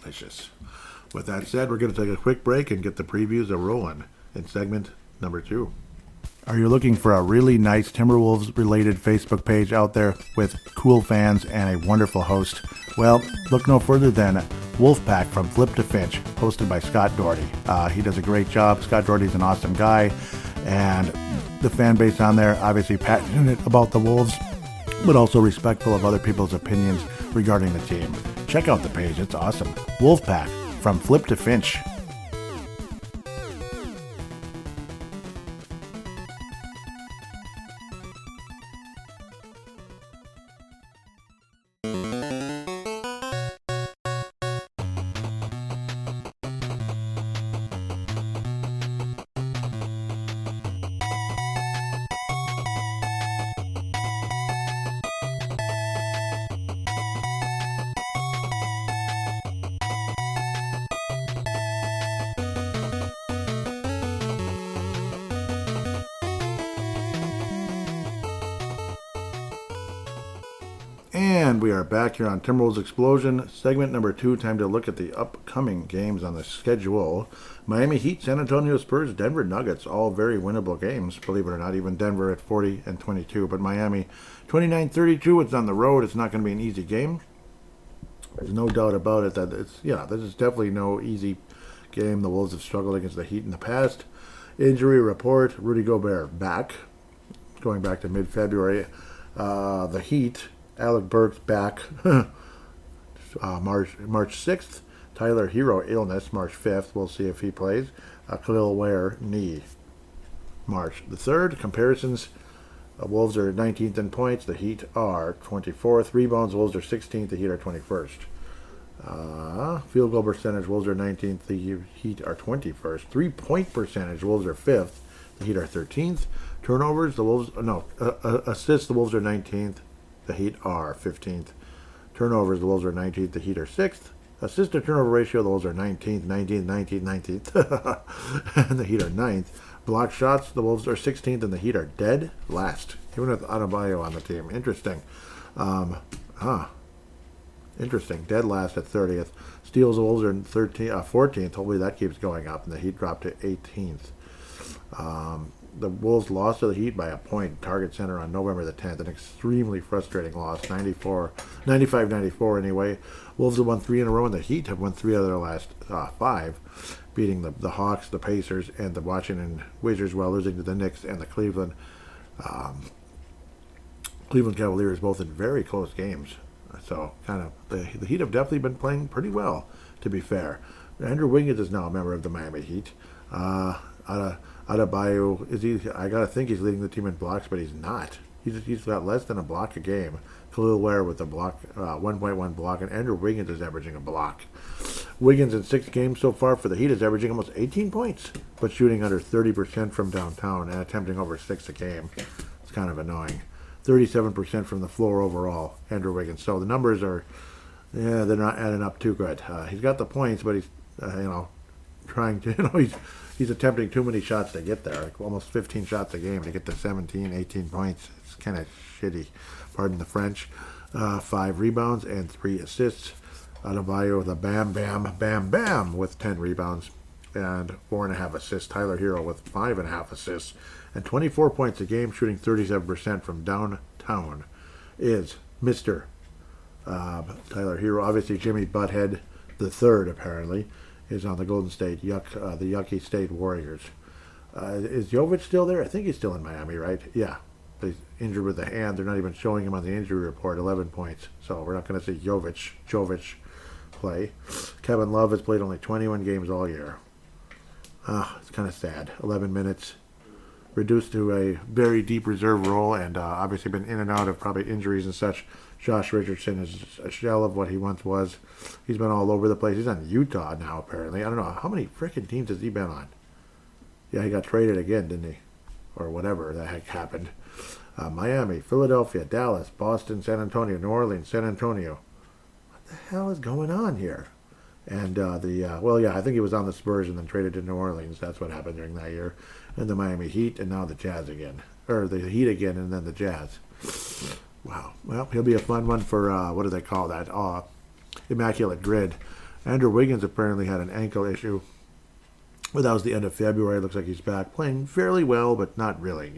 Delicious. With that said, we're going to take a quick break and get the previews a-rolling in segment number 2. Are you looking for a really nice Timberwolves-related Facebook page out there with cool fans and a wonderful host? Well, look no further than Wolfpack from Flip to Finch, hosted by Scott Doherty. He does a great job. Scott Doherty's an awesome guy, and the fan base on there obviously passionate about the Wolves, but also respectful of other people's opinions regarding the team. Check out the page. It's awesome. Wolfpack from Flip to Finch. And we are back here on Timberwolves Explosion, segment number 2. Time to look at the upcoming games on the schedule. Miami Heat, San Antonio Spurs, Denver Nuggets, all very winnable games. Believe it or not, even Denver at 40-22, but Miami 29-32. It's on the road. It's not going to be an easy game. There's no doubt about it that this is definitely no easy game. The Wolves have struggled against the Heat in the past. Injury report: Rudy Gobert back, going back to mid-February. The Heat. Alec Burks back March 6th. Tyler Hero illness March 5th. We'll see if he plays. Khalil Ware knee March the 3rd. Comparisons: Wolves are 19th in points. The Heat are 24th. Rebounds: Wolves are 16th. The Heat are 21st. Field goal percentage: Wolves are 19th. The Heat are 21st. 3-point percentage: Wolves are 5th. The Heat are 13th. Turnovers: assists: the Wolves are 19th. The Heat are 15th. Turnovers: the Wolves are 19th. The Heat are 6th. Assist to turnover ratio: the Wolves are 19th, 19th. And the Heat are 9th. Block shots: the Wolves are 16th, and the Heat are dead last. Even with Adebayo on the team. Interesting. Interesting. Dead last at 30th. Steals: the Wolves are 14th. Hopefully that keeps going up, and the Heat dropped to 18th. The Wolves lost to the Heat by a point, Target Center, on November the 10th. An extremely frustrating loss, 95-94 anyway. Wolves have won 3 in a row, and the Heat have won 3 out of their last 5, beating the Hawks, the Pacers, and the Washington Wizards, while losing to the Knicks and the Cleveland Cavaliers, both in very close games. So, kind of, the Heat have definitely been playing pretty well, to be fair. Andrew Wiggins is now a member of the Miami Heat. Adebayo, I gotta think he's leading the team in blocks, but he's not. He's got less than a block a game. Khalil Ware with a block, 1.1 block, and Andrew Wiggins is averaging a block. Wiggins in 6 games so far for the Heat is averaging almost 18 points, but shooting under 30% from downtown and attempting over 6 a game. It's kind of annoying. 37% from the floor overall, Andrew Wiggins. So the numbers are, they're not adding up too good. He's got the points, but he's, trying to, he's attempting too many shots to get there, like almost 15 shots a game to get to 17, 18 points. It's kind of shitty, pardon the French. 5 rebounds and 3 assists. Adebayo, the bam with 10 rebounds and 4.5 assists. Tyler Hero with 5.5 assists and 24 points a game, shooting 37% from downtown, is Mr. Tyler Hero. Obviously, Jimmy Butthead the third, apparently, is on the Golden State, the Yucky State Warriors. Is Jovic still there? I think he's still in Miami, right? Yeah. He's injured with the hand. They're not even showing him on the injury report. 11 points. So we're not going to see Jovic play. Kevin Love has played only 21 games all year. It's kind of sad. 11 minutes. Reduced to a very deep reserve role, and obviously been in and out of probably injuries and such. Josh Richardson is a shell of what he once was. He's been all over the place. He's on Utah now, apparently. I don't know. How many freaking teams has he been on? Yeah, he got traded again, didn't he? Or whatever the heck happened. Miami, Philadelphia, Dallas, Boston, San Antonio, New Orleans, San Antonio. What the hell is going on here? And I think he was on the Spurs and then traded to New Orleans. That's what happened during that year. And the Miami Heat, and now the Jazz again. Or the Heat again, and then the Jazz. Wow. Well, he'll be a fun one for, what do they call that? Immaculate Grid. Andrew Wiggins apparently had an ankle issue. Well, that was the end of February. Looks like he's back. Playing fairly well, but not really,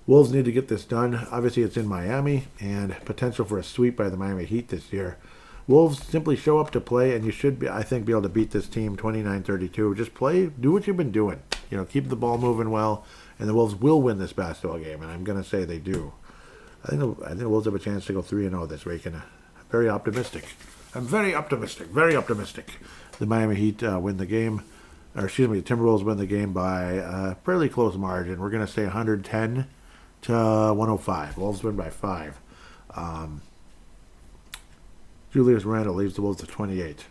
Wolves need to get this done. Obviously, it's in Miami, and potential for a sweep by the Miami Heat this year. Wolves simply show up to play, and you should be able to beat this team 29-32. Just play, do what you've been doing. Keep the ball moving well, and the Wolves will win this basketball game, and I'm going to say they do. I think the Wolves have a chance to go 3-0 this week, and I'm very optimistic. Very optimistic. The Miami Heat win the game. The Timberwolves win the game by a fairly close margin. We're going to say 110 to 105. Wolves win by 5. Julius Randle leaves the Wolves to 28,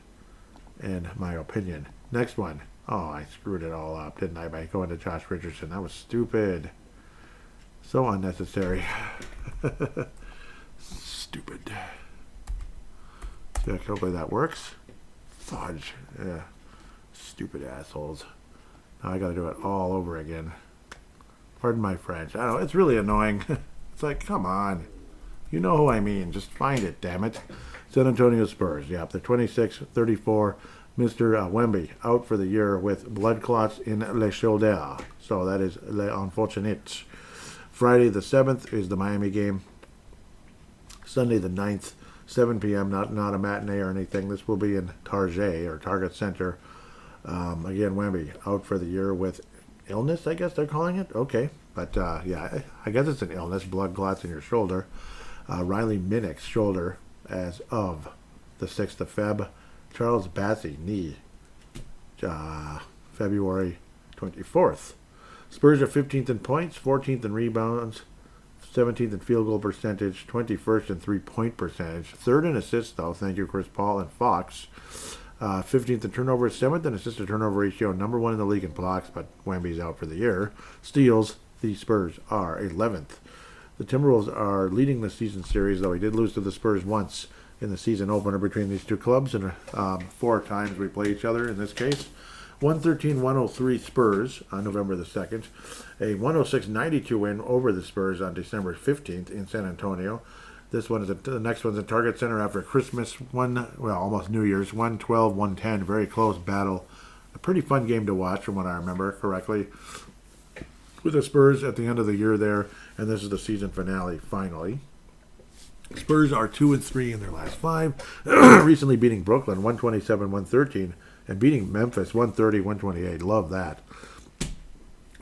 in my opinion. Next one. Oh, I screwed it all up, didn't I, by going to Josh Richardson. That was stupid. So unnecessary. Stupid. Yeah, hopefully that works. Fudge. Yeah. Stupid assholes. Now I gotta do it all over again. Pardon my French. I don't know, it's really annoying. It's like, come on. You know who I mean. Just find it, damn it. San Antonio Spurs. Yep, the 26-34. Mr. Wemby out for the year with blood clots in les shoulders. So that is le unfortunate. Friday the 7th is the Miami game. Sunday the 9th, 7 p.m. Not a matinee or anything. This will be in Target Center. Again, Wemby out for the year with illness, I guess they're calling it. Okay. But, yeah, I guess it's an illness. Blood clots in your shoulder. Riley Minnick's shoulder as of the 6th of Feb. Charles Bassey, knee, February 24th. Spurs are 15th in points, 14th in rebounds, 17th in field goal percentage, 21st in three-point percentage. Third in assists, though. Thank you, Chris Paul and Fox. 15th in turnovers, 7th in assist-to-turnover ratio, number 1 in the league in blocks, but Wemby's out for the year. Steals, the Spurs are 11th. The Timberwolves are leading the season series, though he did lose to the Spurs once in the season opener between these two clubs, and 4 times we play each other in this case. 113-103 Spurs on November the 2nd. A 106-92 win over the Spurs on December 15th in San Antonio. The next one's at Target Center after Christmas, almost New Year's, 112-110, very close battle. A pretty fun game to watch from what I remember correctly. With the Spurs at the end of the year there, and this is the season finale finally. Spurs are 2-3 in their last 5, recently beating Brooklyn 127-113 and beating Memphis 130-128. Love that.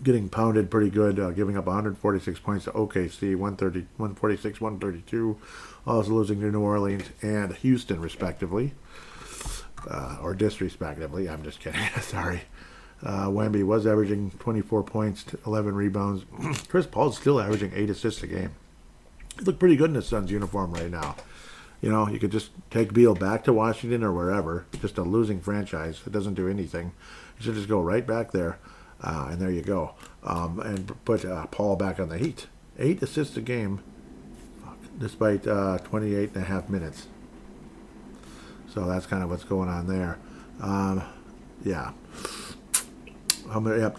Getting pounded pretty good, giving up 146 points to OKC, 146-132. Also losing to New Orleans and Houston, respectively. Or disrespectively. I'm just kidding. Sorry. Wemby was averaging 24 points, 11 rebounds. Chris Paul's still averaging 8 assists a game. He looked pretty good in his Suns uniform right now. You know, you could just take Beal back to Washington or wherever. Just a losing franchise. It doesn't do anything. You should just go right back there. And there you go. And put Paul back on the Heat. 8 assists a game, despite 28 and a half minutes. So that's kind of what's going on there. Yeah.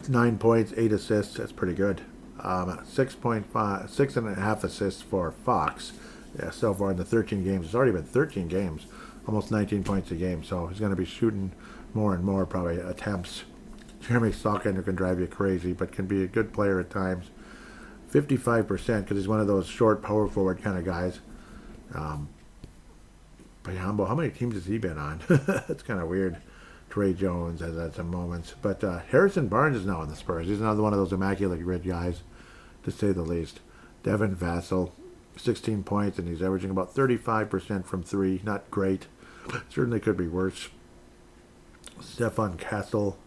9 points, 8 assists. That's pretty good. 6.5 assists for Fox. Yeah, so far in the 13 games. It's already been 13 games, almost 19 points a game. So he's going to be shooting more and more probably attempts. Jeremy Sochan can drive you crazy, but can be a good player at times. 55% because he's one of those short power forward kind of guys. Bayambo, how many teams has he been on? That's kind of weird. Trey Jones has had some moments. But Harrison Barnes is now on the Spurs. He's another one of those immaculate grid guys, to say the least. Devin Vassell, 16 points, and he's averaging about 35% from 3. Not great. Certainly could be worse. Stefan Castle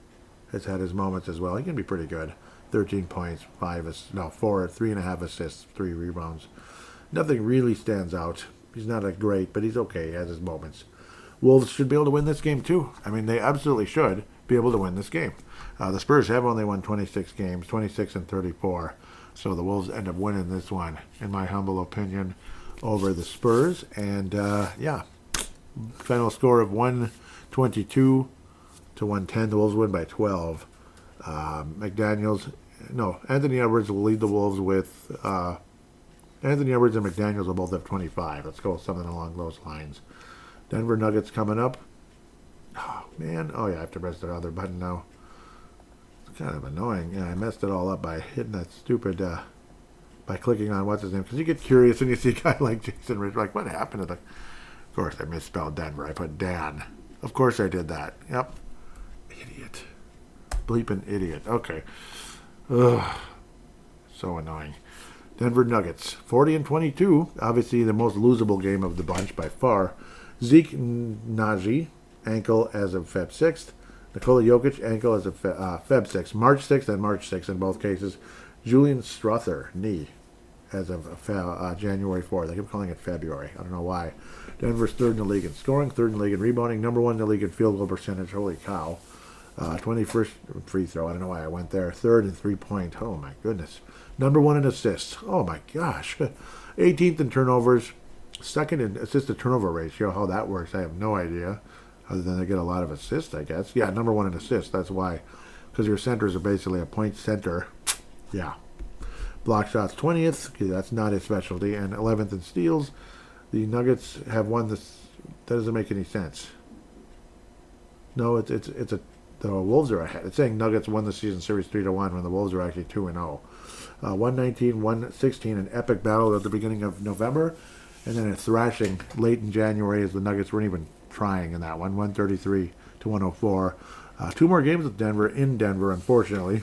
has had his moments as well. He can be pretty good. 13 points, 3.5 assists, 3 rebounds. Nothing really stands out. He's not a great, but he's okay. He has his moments. Wolves should be able to win this game too. I mean, they absolutely should be able to win this game. The Spurs have only won 26 games, 26-34. So the Wolves end up winning this one, in my humble opinion, over the Spurs. And, final score of 122-110. The Wolves win by 12. Anthony Edwards will lead the Wolves with... Anthony Edwards and McDaniels will both have 25. Let's go with something along those lines. Denver Nuggets coming up. Oh, man. Oh, yeah, I have to press the other button now. It's kind of annoying. Yeah, I messed it all up by hitting that stupid... by clicking on what's his name. Because you get curious when you see a guy like Jason Rich. Like, what happened to the... Of course, I misspelled Denver. I put Dan. Of course I did that. Yep. Idiot. Bleeping idiot. Okay. Ugh. So annoying. Denver Nuggets, 40-22. Obviously the most losable game of the bunch by far. Zeke Naji, ankle as of Feb 6th. Nikola Jokic, ankle as of Feb 6th. March 6th and March 6th in both cases. Julian Strother, knee, as of January 4th. I keep calling it February. I don't know why. Denver's third in the league in scoring, third in the league in rebounding, number 1 in the league in field goal percentage. Holy cow. 21st free throw. I don't know why I went there. Third in three-point. Oh, my goodness. Number 1 in assists. Oh, my gosh. 18th in turnovers. Second in assist-to-turnover ratio. How that works, I have no idea. Other than they get a lot of assists, I guess. Yeah, number 1 in assists. That's why. Because your centers are basically a point center. Yeah. Block shots 20th. Okay, that's not his specialty. And 11th in steals. The Nuggets have won this. That doesn't make any sense. No, it's a. The Wolves are ahead. It's saying Nuggets won the season series 3-1 when the Wolves are actually 2-0. 119-116, an epic battle at the beginning of November, and then a thrashing late in January as the Nuggets weren't even trying in that one. 133-104. Two more games with Denver in Denver, unfortunately.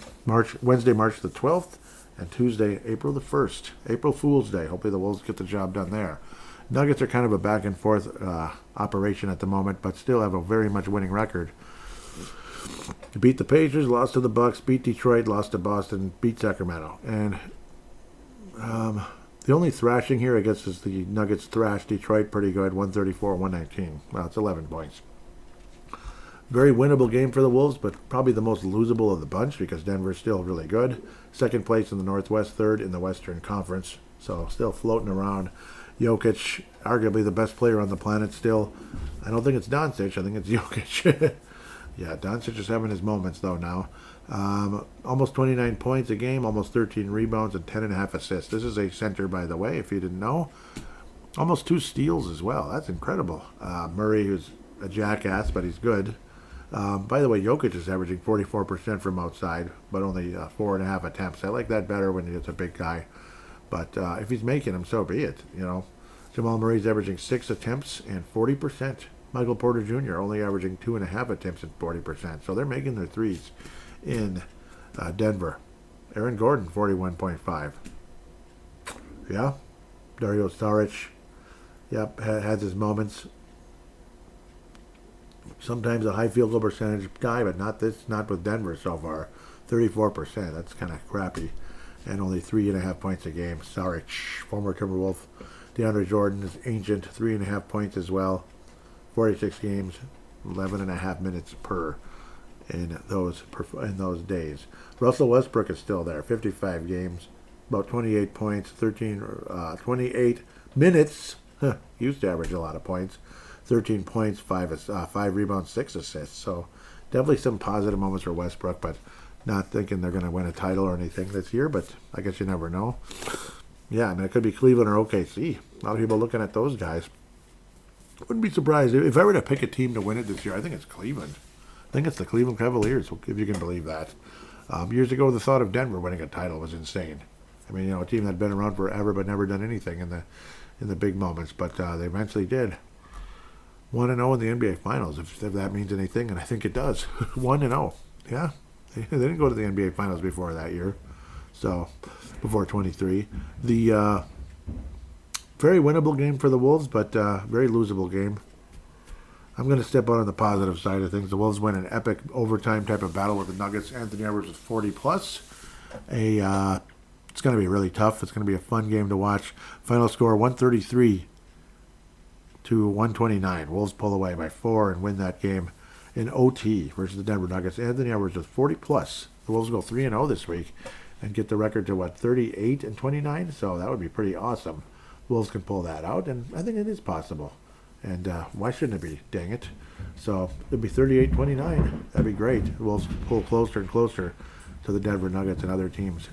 Wednesday, March the 12th, and Tuesday, April the 1st. April Fool's Day. Hopefully the Wolves get the job done there. Nuggets are kind of a back and forth operation at the moment, but still have a very much winning record. Beat the Pacers, lost to the Bucks, beat Detroit, lost to Boston, beat Sacramento. And the only thrashing here, I guess, is the Nuggets thrashed Detroit pretty good, 134-119. Well, it's 11 points. Very winnable game for the Wolves, but probably the most losable of the bunch because Denver's still really good. Second place in the Northwest, third in the Western Conference. So still floating around. Jokic, arguably the best player on the planet still. I don't think it's Doncic. I think it's Jokic. Yeah, Doncic is having his moments, though, now. Almost 29 points a game, almost 13 rebounds, and 10.5 assists. This is a center, by the way, if you didn't know. Almost 2 steals as well. That's incredible. Murray, who's a jackass, but he's good. By the way, Jokic is averaging 44% from outside, but only 4.5 attempts. I like that better when it's a big guy. But if he's making them, so be it. You know, Jamal Murray's averaging 6 attempts and 40%. Michael Porter Jr. only averaging 2.5 attempts and 40%. So they're making their threes in Denver. Aaron Gordon, 41.5. Yeah. Dario Saric, yep, has his moments. Sometimes a high field goal percentage guy, but not with Denver so far. 34%. That's kind of crappy. And only 3.5 points a game. Saric, former Timberwolf. DeAndre Jordan is ancient, 3.5 points as well. 46 games, 11.5 minutes per in those days. Russell Westbrook is still there, 55 games, about 28 points, 28 minutes. Used to average a lot of points. 13 points, 5 rebounds, 6 assists. So definitely some positive moments for Westbrook, but not thinking they're going to win a title or anything this year, but I guess you never know. Yeah, I mean, it could be Cleveland or OKC. A lot of people looking at those guys. Wouldn't be surprised. If I were to pick a team to win it this year, I think it's Cleveland. I think it's the Cleveland Cavaliers, if you can believe that. Years ago, the thought of Denver winning a title was insane. I mean, you know, a team that had been around forever but never done anything in the big moments, but they eventually did. 1-0 in the NBA Finals, if that means anything, and I think it does. 1-0. Yeah. They didn't go to the NBA Finals before that year. So, before 23. The very winnable game for the Wolves, but very losable game. I'm going to step out on the positive side of things. The Wolves win an epic overtime type of battle with the Nuggets. Anthony Edwards with 40+. It's going to be really tough. It's going to be a fun game to watch. Final score, 133-129. Wolves pull away by 4 and win that game in OT versus the Denver Nuggets. Anthony Edwards with 40+. The Wolves go 3-0 this week and get the record to, 38-29? So that would be pretty awesome. Wolves can pull that out, and I think it is possible. And why shouldn't it be? Dang it. So it'd be 38-29. That'd be great. The Wolves pull closer and closer to the Denver Nuggets and other teams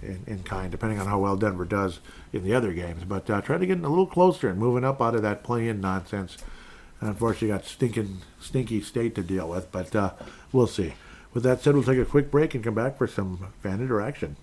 in kind, depending on how well Denver does in the other games. But try to get a little closer and moving up out of that play-in nonsense. And unfortunately, got stinky state to deal with, but we'll see. With that said, we'll take a quick break and come back for some fan interaction.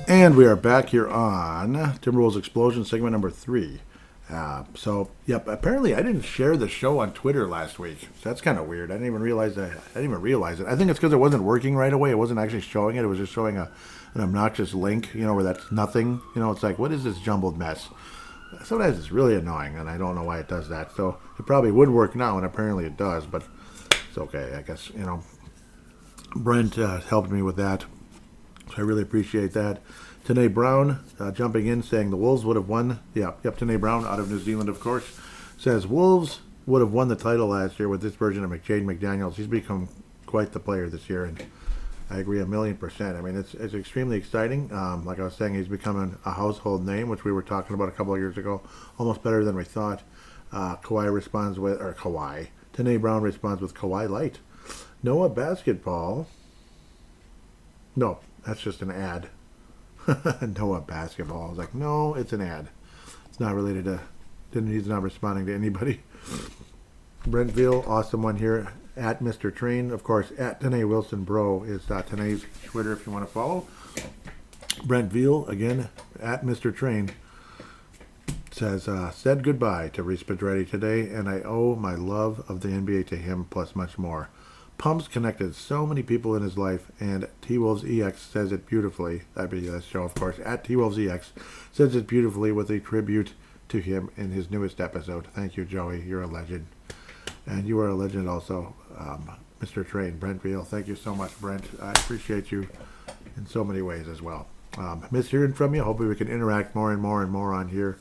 And we are back here on Timberwolves Explosion, segment number 3. Apparently I didn't share the show on Twitter last week. So that's kind of weird. I didn't even realize it. I think it's because it wasn't working right away. It wasn't actually showing it. It was just showing an obnoxious link, where that's nothing. It's like, what is this jumbled mess? Sometimes it's really annoying, and I don't know why it does that. So it probably would work now, and apparently it does, but it's okay, I guess. Brent helped me with that. So I really appreciate that. Tanae Brown jumping in saying the Wolves would have won. Yep, Tanae Brown out of New Zealand, of course, says Wolves would have won the title last year with this version of Jaden McDaniels. He's become quite the player this year, and I agree 1,000,000%. I mean, it's extremely exciting. Like I was saying, he's becoming a household name, which we were talking about a couple of years ago, almost better than we thought. Tanae Brown responds with Kawhi Light. Noah Basketball. No, that's just an ad. Noah Basketball. I was like, no, it's an ad. It's not related to. He's not responding to anybody. Brentville, awesome one here. At Mr. Train, of course, at Tanae Wilson Bro is Tanae's Twitter if you want to follow. Brentville, again, at Mr. Train, says, said goodbye to Reese Pedretti today, and I owe my love of the NBA to him, plus much more. Pumps connected so many people in his life, and T-Wolves EX says it beautifully. That'd be the show, of course. At T-Wolves EX says it beautifully with a tribute to him in his newest episode. Thank you, Joey. You're a legend. And you are a legend also, Mr. Train, Brent Veal. Thank you so much, Brent. I appreciate you in so many ways as well. Miss hearing from you. Hopefully we can interact more and more and more on here.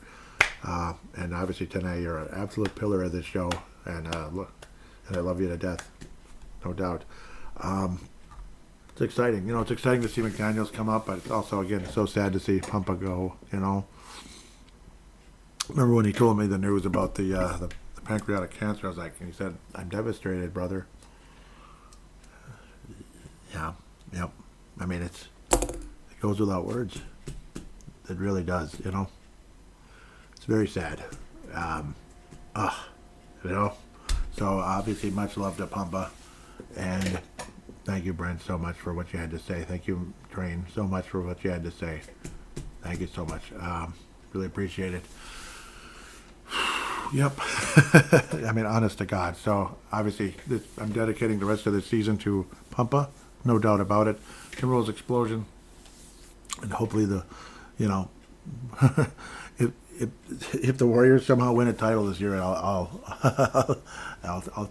And obviously tonight you're an absolute pillar of this show, and I love you to death, no doubt. It's exciting. It's exciting to see McDaniels come up, but it's also, again, so sad to see Pumpa go, Remember when he told me the news about the pancreatic cancer, I was like, and he said, I'm devastated, brother. Yeah, yep. I mean, it goes without words. It really does, It's very sad. So obviously much love to Pumpa. And thank you, Brent, so much for what you had to say. Thank you, Train, so much for what you had to say. Thank you so much. Really appreciate it. Yep. I mean, honest to God. So, obviously, I'm dedicating the rest of the season to Pumpa. No doubt about it. Timberwolves explosion. And hopefully if the Warriors somehow win a title this year, I'll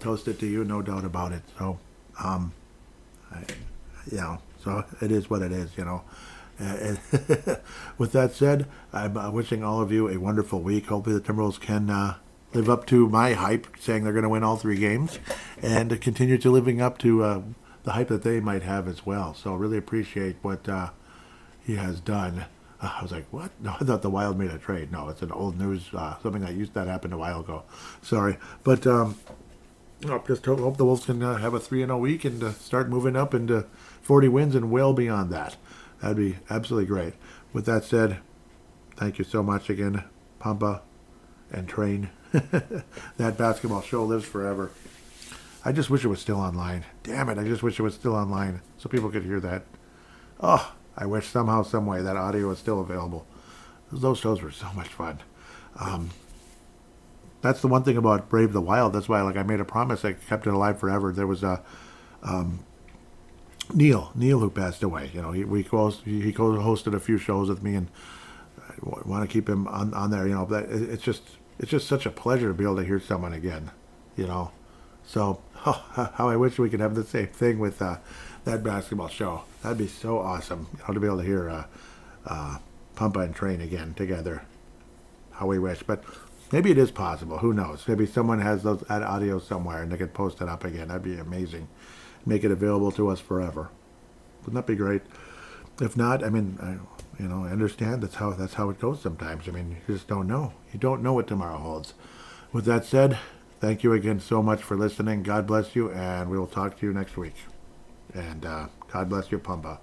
toast it to you. No doubt about it. So, so it is what it is, With that said, I'm wishing all of you a wonderful week. Hopefully the Timberwolves can live up to my hype, saying they're going to win all 3 games, and continue to living up to the hype that they might have as well. So really appreciate what he has done. I was like, what? No, I thought the Wild made a trade. No, it's an old news, something that happened a while ago. Sorry. But just hope the Wolves can have a 3-0 week and start moving up into 40 wins and well beyond that. That'd be absolutely great. With that said, thank you so much again, Pumpa and Train. That basketball show lives forever. I just wish it was still online. Damn it, I just wish it was still online so people could hear that. Oh, I wish somehow, some way that audio was still available. Those shows were so much fun. That's the one thing about Brave the Wild. That's why I made a promise. I kept it alive forever. There was a Neil who passed away. He co-hosted a few shows with me, and I want to keep him on there. But it's just such a pleasure to be able to hear someone again. So how I wish we could have the same thing with that basketball show. That'd be so awesome. To be able to hear Pumpa and Train again together. How we wish, but maybe it is possible. Who knows? Maybe someone has that audio somewhere and they could post it up again. That'd be amazing. Make it available to us forever. Wouldn't that be great? If not, I mean, I understand that's how it goes sometimes. I mean, you just don't know. You don't know what tomorrow holds. With that said, thank you again so much for listening. God bless you, and we will talk to you next week. And God bless you, Pumba.